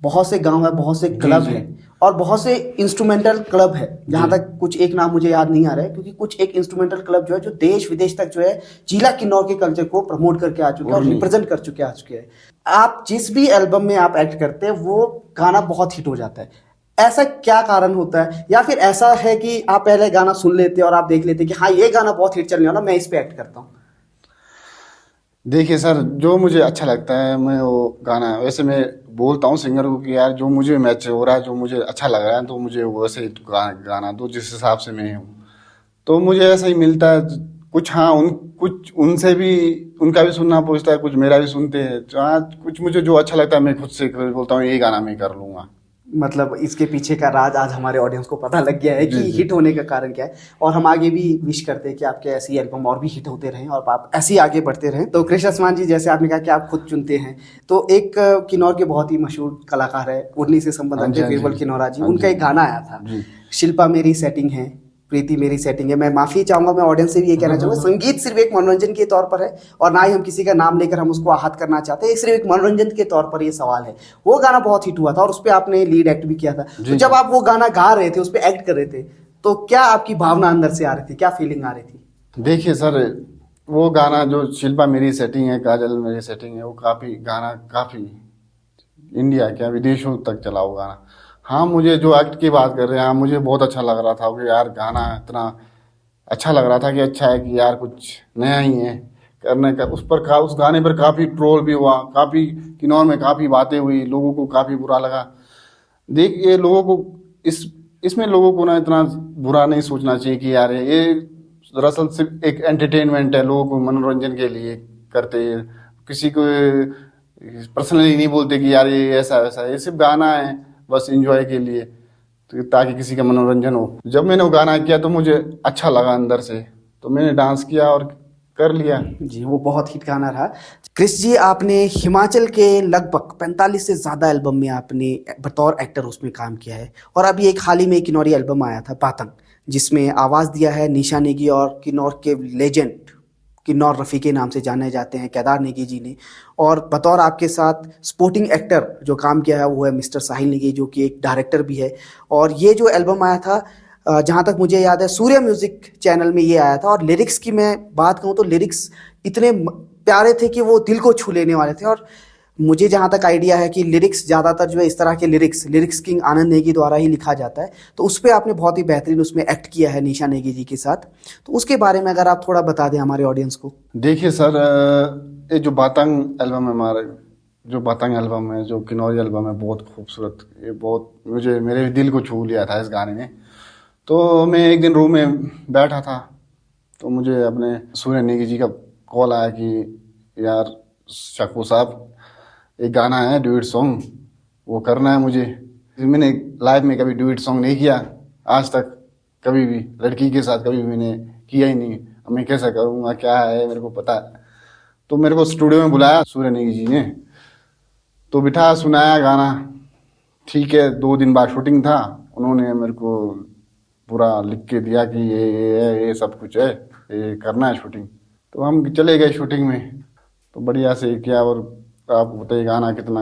S1: बहुत से गांव है, बहुत से क्लब है और बहुत से इंस्ट्रूमेंटल क्लब है, जहां तक कुछ एक नाम मुझे याद नहीं आ रहा है, क्योंकि कुछ एक इंस्ट्रूमेंटल क्लब जो है जो देश विदेश तक जो है जिला किन्नौर के कल्चर को प्रमोट करके आ चुके हैं और रिप्रेजेंट कर चुके आ चुके हैं। आप जिस भी एल्बम में आप एक्ट करते हैं वो गाना बहुत हिट हो जाता है, ऐसा क्या कारण होता है? या फिर ऐसा है कि आप पहले गाना सुन लेते और आप देख लेते कि हाँ ये गाना बहुत हिट चलने वाला, मैं इस पे एक्ट करता हूँ?
S2: देखिए सर, जो मुझे अच्छा लगता है मैं वो गाना, वैसे मैं बोलता हूँ सिंगर को कि यार जो मुझे मैच हो रहा है, जो मुझे अच्छा लग रहा है, तो मुझे वैसे ही गाना दो जिस हिसाब से मैं हूँ, तो मुझे ऐसा ही मिलता है। कुछ हाँ कुछ उनसे भी, उनका भी सुनना पहुँचता है, कुछ मेरा भी सुनते हैं, कुछ मुझे जो अच्छा लगता है मैं खुद से बोलता हूँ ये गाना मैं कर लूँगा।
S1: मतलब इसके पीछे का राज आज हमारे ऑडियंस को पता लग गया है कि हिट होने का कारण क्या है, और हम आगे भी विश करते हैं कि आपके ऐसी एल्बम और भी हिट होते रहें और आप ऐसे ही आगे बढ़ते रहें। तो कृष्ण रस्तमान जी, जैसे आपने कहा कि आप खुद चुनते हैं, तो एक किन्नौर के बहुत ही मशहूर कलाकार है, उर्नी से संबंध रखते बीरबल किन्नौरा जी, उनका एक गाना आया था, शिल्पा मेरी सेटिंग है, प्रीति मेरी सेटिंग है। मैं माफी चाहूंगा, मैं ऑडियंस से भी ये कहना चाहूंगा, संगीत सिर्फ एक मनोरंजन के तौर पर है और ना ही हम किसी का नाम लेकर हम उसको आहत करना चाहते हैं, सिर्फ एक मनोरंजन के तौर पर ये सवाल है। वो गाना बहुत हिट हुआ था और उस पर आपने लीड एक्ट भी किया था, तो जब आप वो गाना गा रहे थे, उस पर एक्ट कर रहे थे, तो क्या आपकी भावना अंदर से आ रही थी, क्या फीलिंग आ रही थी?
S2: देखिए सर, वो गाना जो शिल्पा मेरी सेटिंग है, काजल मेरी सेटिंग है, वो काफी इंडिया क्या विदेशों तक चला वो गाना। हाँ, मुझे जो एक्ट की बात कर रहे हैं, हाँ मुझे बहुत अच्छा लग रहा था कि यार गाना इतना अच्छा लग रहा था कि अच्छा है कि यार कुछ नया ही है करने का। उस गाने पर काफ़ी ट्रोल भी हुआ, काफ़ी किन्नौर में काफ़ी बातें हुई, लोगों को काफ़ी बुरा लगा। देखिए लोगों को इसमें लोगों को ना इतना बुरा नहीं सोचना चाहिए कि यार ये दरअसल सिर्फ एक एंटरटेनमेंट है, लोगों को मनोरंजन के लिए करते हैं, किसी को पर्सनली नहीं बोलते कि यार ये ऐसा वैसा, ये सिर्फ गाना है बस एंजॉय के लिए, तो ताकि किसी का मनोरंजन हो। जब मैंने वो गाना किया तो मुझे अच्छा लगा अंदर से, तो मैंने डांस किया और कर लिया
S1: जी, वो बहुत हिट गाना रहा। क्रिश जी, आपने हिमाचल के लगभग 45 से ज़्यादा एल्बम में आपने बतौर एक्टर उसमें काम किया है, और अभी एक हाल ही में किन्नौरी एल्बम आया था पातंग, जिसमें आवाज़ दिया है निशा नेगी और किन्नौर के लेजेंड किन्नौर रफ़ी के नाम से जाने जाते हैं केदार नेगी जी ने, और बतौर आपके साथ स्पोर्टिंग एक्टर जो काम किया है वो है मिस्टर साहिल नेगी, जो कि एक डायरेक्टर भी है। और ये जो एल्बम आया था, जहाँ तक मुझे याद है सूर्य म्यूज़िक चैनल में ये आया था, और लिरिक्स की मैं बात कहूँ तो लिरिक्स इतने प्यारे थे कि वो दिल को छू लेने वाले थे। और मुझे जहाँ तक आइडिया है कि लिरिक्स ज़्यादातर जो है इस तरह के लिरिक्स किंग आनंद नेगी द्वारा ही लिखा जाता है, तो उस पर आपने बहुत ही बेहतरीन उसमें एक्ट किया है निशा नेगी जी के साथ, तो उसके बारे में अगर आप थोड़ा बता दें हमारे ऑडियंस को।
S2: देखिए सर, ये जो बातंग एल्बम है हमारे जो पतंग एल्बम है, जो किन्नौरी एल्बम है, बहुत खूबसूरत, ये बहुत मुझे मेरे दिल को छू लिया था इस गाने ने। तो मैं एक दिन रूम में बैठा था तो मुझे अपने सूर्य नेगी जी का कॉल आया कि यार शकू साहब एक गाना है ड्यूट सॉन्ग, वो करना है मुझे। मैंने लाइफ में कभी ड्यूट सॉन्ग नहीं किया आज तक, कभी भी लड़की के साथ कभी भी मैंने किया ही नहीं। अब मैं कैसे करूँगा, क्या है मेरे को पता है। तो मेरे को स्टूडियो में बुलाया सूर्य नेगी जी ने, तो बिठा सुनाया गाना। ठीक है, 2 दिन बाद शूटिंग था, उन्होंने मेरे को पूरा लिख के दिया कि ये सब कुछ है, ये करना है शूटिंग। तो हम चले गए शूटिंग में, तो बढ़िया से किया। और आपको बताइए गाना कितना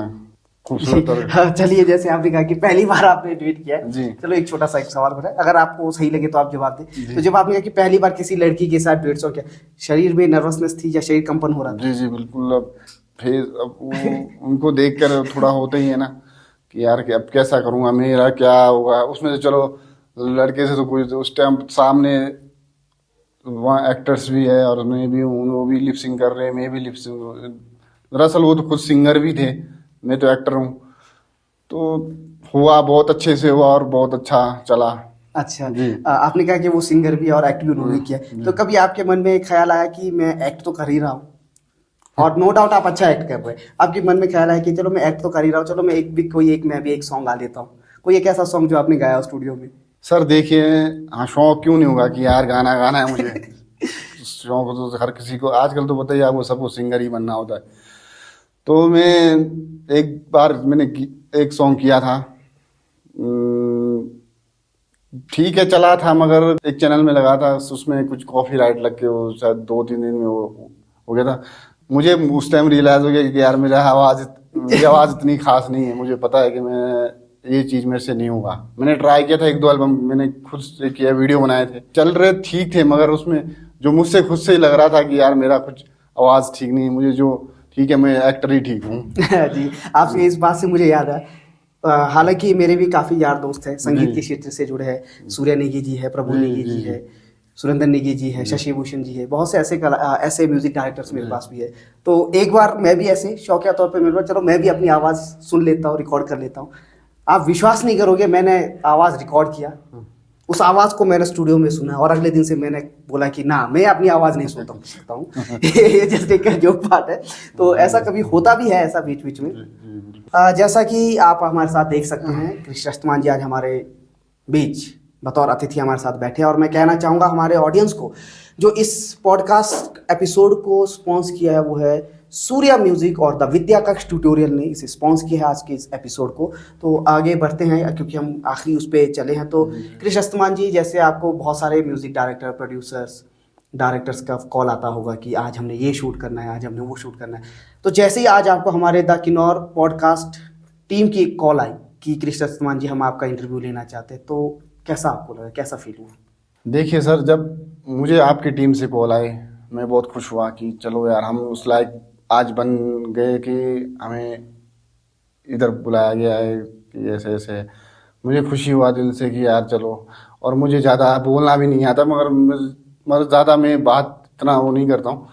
S2: खूबसूरत और
S1: हाँ, चलिए, जैसे आपने कहा कि पहली बार आपने ट्वीट किया है,
S2: जी।
S1: चलो एक छोटा सा एक सवाल बताए, अगर आपको सही लगे तो आप जवाब दें। तो जब आपने कहा कि पहली बार किसी लड़की के साथ ड्यूट सॉन्ग किया, शरीर में नर्वसनेस थी या शरीर कंपन हो रहा था?
S2: जी जी बिल्कुल। अब फिर अब वो उनको देख कर थोड़ा होता ही है ना कि यार कि अब कैसा करूँगा, मेरा क्या होगा उसमें। से चलो लड़के से तो कोई, उस टाइम सामने वहाँ एक्टर्स भी है और मैं भी हूँ, वो भी लिपसिंग कर रहे हैं, मैं भी लिपसिंग। दरअसल वो तो खुद सिंगर भी थे, मैं तो एक्टर हूँ। तो हुआ, बहुत अच्छे से हुआ और बहुत अच्छा चला।
S1: अच्छा,
S2: जी।
S1: आपने कहा कि वो सिंगर भी और एक्ट भी उन्होंने किया, तो कभी आपके मन में ख्याल आया कि मैं एक्ट तो कर ही रहा हूँ, और नो डाउट आप अच्छा एक्ट कर रहे हैं, आपके मन में ख्याल आया कि चलो मैं एक्ट तो कर ही रहा हूँ, चलो मैं मैं भी एक सॉन्ग गा लेता हूँ? कोई एक ऐसा सॉन्ग जो आपने गाया स्टूडियो में?
S2: सर देखिए, हाँ शौक क्यों नहीं होगा कि यार गाना गाना है मुझे। शौक तो हर किसी को, आजकल तो बताइए आपको, सबको सिंगर ही बनना होता है। तो मैं एक बार मैंने एक सॉन्ग किया था, ठीक है चला था, मगर एक चैनल में लगा था, उसमें कुछ कॉपीराइट लग के वो शायद 2-3 दिन में वो हो गया था। मुझे उस टाइम रियलाइज हो गया कि यार मेरी आवाज़ इतनी खास नहीं है। मुझे पता है कि मैं ये चीज़ मेरे से नहीं होगा। मैंने ट्राई किया था, 1-2 एल्बम मैंने खुद से किया, वीडियो बनाए थे, चल रहे ठीक थे, मगर उसमें जो मुझसे खुद से ही लग रहा था कि यार मेरा कुछ आवाज़ ठीक नहीं है, मुझे जो ठीक है, मैं एक्टर ही ठीक हूँ।
S1: जी, आपसे इस बात से मुझे याद है, हालांकि मेरे भी काफी यार दोस्त हैं संगीत
S2: जी।
S1: के क्षेत्र से जुड़े हैं। सूर्य नेगी जी है, प्रभु
S2: जी,
S1: नेगी
S2: जी,
S1: जी
S2: जी।
S1: है, सुरेंद्र नेगी जी है, शशि भूषण जी है, बहुत से ऐसे म्यूजिक डायरेक्टर्स मेरे पास भी है। तो एक बार मैं भी ऐसे शौकिया तौर पे, मेरे पास चलो मैं भी अपनी आवाज़ सुन लेता हूँ, रिकॉर्ड कर लेता हूँ। आप विश्वास नहीं करोगे, मैंने आवाज़ रिकॉर्ड किया, उस आवाज़ को मैंने स्टूडियो में सुना, और अगले दिन से मैंने बोला कि ना, मैं अपनी आवाज़ नहीं सुनता सकता हूँ। ये जस्ट एक जोक बात है। तो ऐसा कभी होता भी है, ऐसा बीच बीच में। जैसा कि आप हमारे साथ देख सकते हैं, कृष्ण अस्तमान जी आज हमारे बीच बतौर अतिथि हमारे साथ बैठे हैं, और मैं कहना चाहूँगा हमारे ऑडियंस को, जो इस पॉडकास्ट एपिसोड को स्पॉन्स किया है वो है सूर्या म्यूजिक और द विद्या कक्ष ट्यूटोरियल ने इसे स्पॉन्स किया है आज के इस एपिसोड को। तो आगे बढ़ते हैं, क्योंकि हम आखिरी उस पर चले हैं। तो कृष्ण अस्तमान जी, जैसे आपको बहुत सारे म्यूजिक डायरेक्टर, प्रोड्यूसर्स, डायरेक्टर्स का कॉल आता होगा कि आज हमने ये शूट करना है, आज हमने वो शूट करना है, तो जैसे ही आज आपको हमारे द किन्नौर पॉडकास्ट टीम की एक कॉल आई कि कृष्ण अस्तमान जी हम आपका इंटरव्यू लेना चाहते हैं, तो कैसा आपको लगा, कैसा फील हुआ?
S2: देखिए सर, जब मुझे आपकी टीम से कॉल आए, मैं बहुत खुश हुआ कि चलो यार हम उस लायक आज बन गए कि हमें इधर बुलाया गया है कि ऐसे ऐसे। मुझे खुशी हुआ दिल से कि यार चलो। और मुझे ज़्यादा बोलना भी नहीं आता, मगर ज़्यादा मैं बात इतना वो नहीं करता हूँ।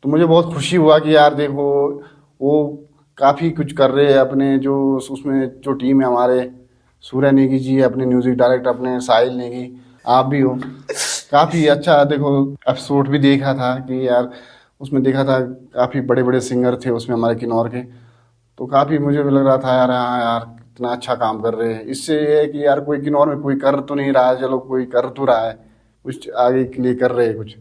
S2: तो मुझे बहुत खुशी हुआ कि यार देखो, वो काफ़ी कुछ कर रहे हैं अपने, जो उसमें जो टीम है हमारे, सूर्य नेगी जी अपने म्यूजिक डायरेक्टर, अपने साहिल नेगी, आप भी हो, काफ़ी अच्छा। देखो एपिसोड भी देखा था कि यार उसमें देखा था काफ़ी बड़े बड़े सिंगर थे उसमें हमारे किन्नौर के। तो काफ़ी मुझे भी लग रहा था यार, हाँ यार इतना अच्छा काम कर रहे हैं। इससे ये है कि यार कोई किन्नौर में कोई कर तो नहीं रहा है, चलो कोई कर तो रहा है, कुछ आगे के लिए कर रहे हैं कुछ।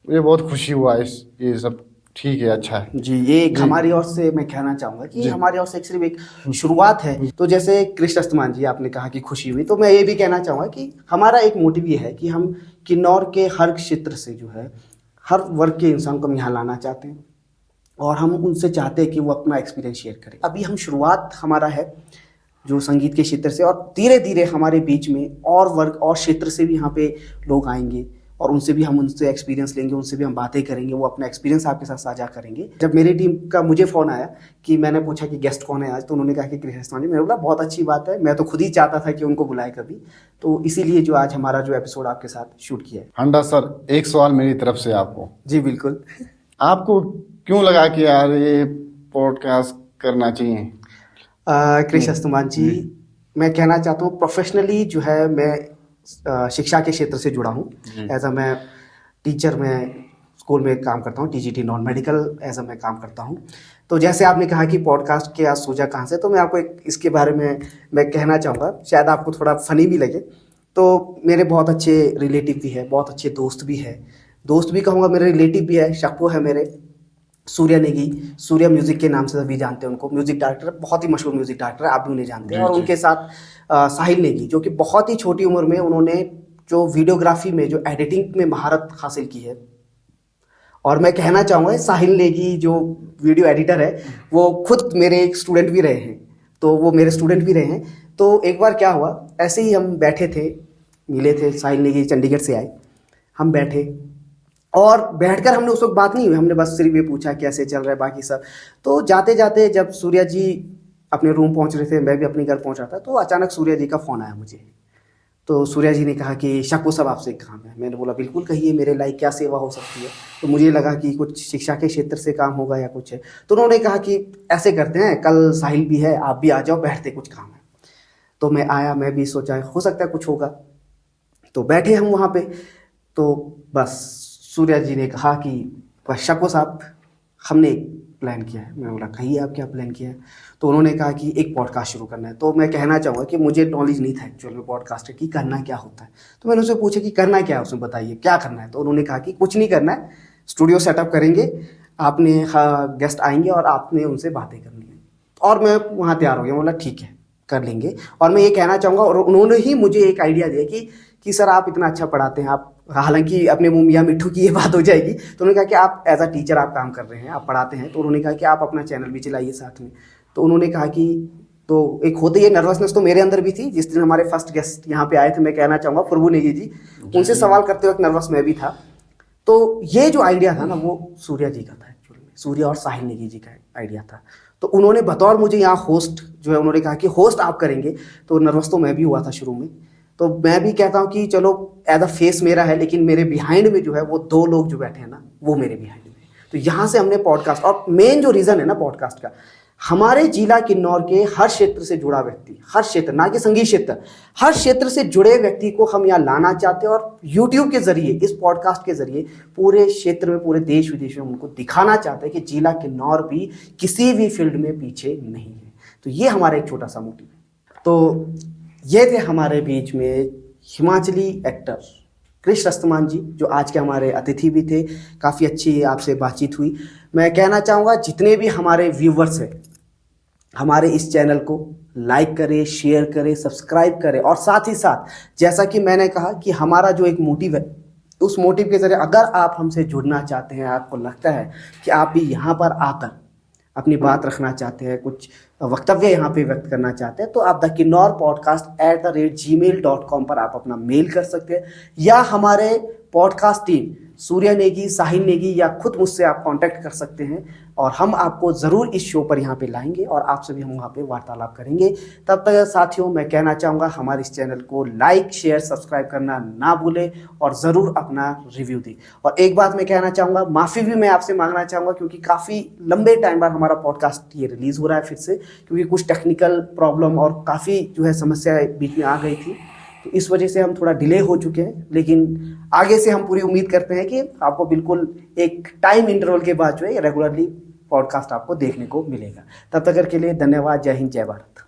S2: मुझे बहुत खुशी हुआ इस, ये सब ठीक है, अच्छा है
S1: जी। ये एक हमारी ओर से मैं कहना चाहूँगा कि हमारी ओर से सिर्फ एक शुरुआत है। तो जैसे कृष्ण अस्तमान जी आपने कहा कि खुशी हुई, तो मैं ये भी कहना चाहूँगा कि हमारा एक मोटिव ये है कि हम किन्नौर के हर क्षेत्र से जो है, हर वर्ग के इंसान को हम यहाँ लाना चाहते हैं, और हम उनसे चाहते हैं कि वो अपना एक्सपीरियंस शेयर करें। अभी हम शुरुआत हमारा है जो संगीत के क्षेत्र से, और धीरे धीरे हमारे बीच में और वर्ग और क्षेत्र से भी यहाँ पे लोग आएंगे, और उनसे भी हम उनसे एक्सपीरियंस लेंगे, उनसे भी हम बातें करेंगे, वो अपना एक्सपीरियंस आपके साथ साझा करेंगे। जब मेरी टीम का मुझे फ़ोन आया कि मैंने पूछा कि गेस्ट कौन है आज, तो उन्होंने कहा कि कृष्ण अस्तमान जी। मैंने बोला बहुत अच्छी बात है, मैं तो खुद ही चाहता था कि उनको बुलाए कभी, तो इसीलिए जो आज हमारा जो एपिसोड आपके साथ शूट किया है।
S2: हंडा सर, एक सवाल मेरी तरफ से आपको।
S1: जी बिल्कुल।
S2: आपको क्यों लगा कि यार ये पॉडकास्ट करना चाहिए?
S1: कृष अस्तमान जी, मैं कहना चाहता हूँ प्रोफेशनली जो है मैं शिक्षा के क्षेत्र से जुड़ा हूँ। एज अ मैं टीचर, मैं स्कूल में काम करता हूँ, TGT non medical as a मैं काम करता हूँ। तो जैसे आपने कहा कि पॉडकास्ट के आज सूझा कहाँ से, तो मैं आपको एक इसके बारे में मैं कहना चाहूँगा, शायद आपको थोड़ा फनी भी लगे। तो मेरे बहुत अच्छे रिलेटिव भी है, बहुत अच्छे दोस्त भी है, दोस्त भी कहूँगा, मेरे रिलेटिव भी है। शक्को है मेरे, सूर्या नेगी, सूर्या म्यूजिक के नाम से सभी जानते हैं उनको, म्यूजिक डायरेक्टर, बहुत ही मशहूर म्यूजिक डायरेक्टर है, आप भी उन्हें जानते हैं। और उनके साथ साहिल नेगी, जो कि बहुत ही छोटी उम्र में उन्होंने जो वीडियोग्राफी में, जो एडिटिंग में महारत हासिल की है। और मैं कहना चाहूँगा साहिल नेगी जो वीडियो एडिटर है, वो खुद मेरे एक स्टूडेंट भी रहे हैं, तो वो मेरे स्टूडेंट भी रहे हैं। तो एक बार क्या हुआ, ऐसे ही हम बैठे थे, मिले थे, साहिल नेगी चंडीगढ़ से आए, हम बैठे और बैठकर हमने उस वक्त बात नहीं हुई, हमने बस सिर्फ ये पूछा कैसे चल रहा है बाकी सब। तो जाते जाते जब सूर्या जी अपने रूम पहुंच रहे थे, मैं भी अपने घर पहुंच रहा था, तो अचानक सूर्या जी का फ़ोन आया मुझे। तो सूर्या जी ने कहा कि शक्को साहब आपसे एक काम है। मैंने बोला बिल्कुल कहिए, मेरे लाइक क्या सेवा हो सकती है। तो मुझे लगा कि कुछ शिक्षा के क्षेत्र से काम होगा या कुछ है। तो उन्होंने कहा कि ऐसे करते हैं, कल साहिल भी है, आप भी आ जाओ, बैठते कुछ काम है। तो मैं आया, मैं भी सोचा हो सकता है कुछ होगा। तो बैठे हम वहाँ पे, तो बस सूर्या जी ने कहा कि बस शक्को साहब हमने एक प्लान किया है। मैं बोला कहिए आप क्या प्लान किया है। तो उन्होंने कहा कि एक पॉडकास्ट शुरू करना है। तो मैं कहना चाहूँगा कि मुझे नॉलेज नहीं था एक्चुअल में पॉडकास्ट की करना क्या होता है। तो मैंने उससे पूछा कि करना क्या है, उसमें बताइए क्या करना है। तो उन्होंने कहा कि कुछ नहीं करना है, स्टूडियो सेटअप करेंगे, आपने गेस्ट आएंगे और आपने उनसे बातें करनी है। और मैं वहाँ तैयार हो गया, बोला ठीक है कर लेंगे। और मैं ये कहना चाहूँगा, और उन्होंने ही मुझे एक आइडिया दिया कि सर आप इतना अच्छा पढ़ाते हैं, आप, हालांकि अपने मुँह मियाँ मिट्ठू की ये बात हो जाएगी, तो उन्होंने कहा कि आप एज अ टीचर आप काम कर रहे हैं, आप पढ़ाते हैं, तो उन्होंने कहा कि आप अपना चैनल भी चलाइए साथ में। तो उन्होंने कहा कि तो एक होती है नर्वसनेस, तो मेरे अंदर भी थी। जिस दिन हमारे फर्स्ट गेस्ट यहाँ पे आए थे, मैं कहना चाहूँगा प्रभु नेगी जी, उनसे सवाल करते वक्त नर्वस मैं भी था। तो ये जो आइडिया था ना, वो सूर्या जी का था एक्चुअली में, सूर्या और साहिल नेगी जी का आइडिया था। तो उन्होंने बतौर मुझे यहाँ होस्ट जो है, उन्होंने कहा कि होस्ट आप करेंगे। तो नर्वस तो मैं भी हुआ था शुरू में। तो मैं भी कहता हूँ कि चलो एज अ फेस मेरा है, लेकिन मेरे बिहाइंड में जो है वो 2 लोग जो बैठे हैं ना, वो मेरे बिहाइंड में। तो यहाँ से हमने पॉडकास्ट, और मेन जो रीज़न है ना पॉडकास्ट का, हमारे जिला किन्नौर के हर क्षेत्र से जुड़ा व्यक्ति, हर क्षेत्र, ना कि संगीत क्षेत्र, हर क्षेत्र से जुड़े व्यक्ति को हम यहाँ लाना चाहते हैं। और यूट्यूब के जरिए, इस पॉडकास्ट के जरिए पूरे क्षेत्र में, पूरे देश विदेश में उनको दिखाना चाहते हैं कि जिला किन्नौर भी किसी भी फील्ड में पीछे नहीं है। तो ये हमारा एक छोटा सा मोटिव है। तो ये थे हमारे बीच में हिमाचली एक्टर कृष अस्तमान जी, जो आज के हमारे अतिथि भी थे। काफ़ी अच्छी आपसे बातचीत हुई। मैं कहना चाहूँगा जितने भी हमारे व्यूवर्स हैं, हमारे इस चैनल को लाइक करें, शेयर करें, सब्सक्राइब करें। और साथ ही साथ जैसा कि मैंने कहा कि हमारा जो एक मोटिव है, उस मोटिव के ज़रिए अगर आप हमसे जुड़ना चाहते हैं, आपको लगता है कि आप भी यहाँ पर आकर अपनी बात रखना चाहते हैं, कुछ वक्तव्य यहाँ पे व्यक्त करना चाहते हैं, तो आप द किन्नौर पॉडकास्ट @gmail.com पर आप अपना मेल कर सकते हैं, या हमारे पॉडकास्ट टीम सूर्या नेगी, साहिल नेगी, या खुद मुझसे आप कांटेक्ट कर सकते हैं। और हम आपको ज़रूर इस शो पर यहाँ पे लाएंगे और आपसे भी हम वहाँ पे वार्तालाप करेंगे। तब तक साथियों, मैं कहना चाहूँगा हमारे इस चैनल को लाइक, शेयर, सब्सक्राइब करना ना भूलें और ज़रूर अपना रिव्यू दें। और एक बात मैं कहना चाहूँगा, माफ़ी भी मैं आपसे मांगना चाहूँगा, क्योंकि काफ़ी लंबे टाइम बाद हमारा पॉडकास्ट ये रिलीज़ हो रहा है फिर से, क्योंकि कुछ टेक्निकल प्रॉब्लम और काफ़ी जो है समस्या बीच में आ गई थी, तो इस वजह से हम थोड़ा डिले हो चुके हैं। लेकिन आगे से हम पूरी उम्मीद करते हैं कि आपको बिल्कुल एक टाइम इंटरवल के बाद जो है रेगुलरली पॉडकास्ट आपको देखने को मिलेगा। तब तक के लिए धन्यवाद। जय हिंद, जय भारत।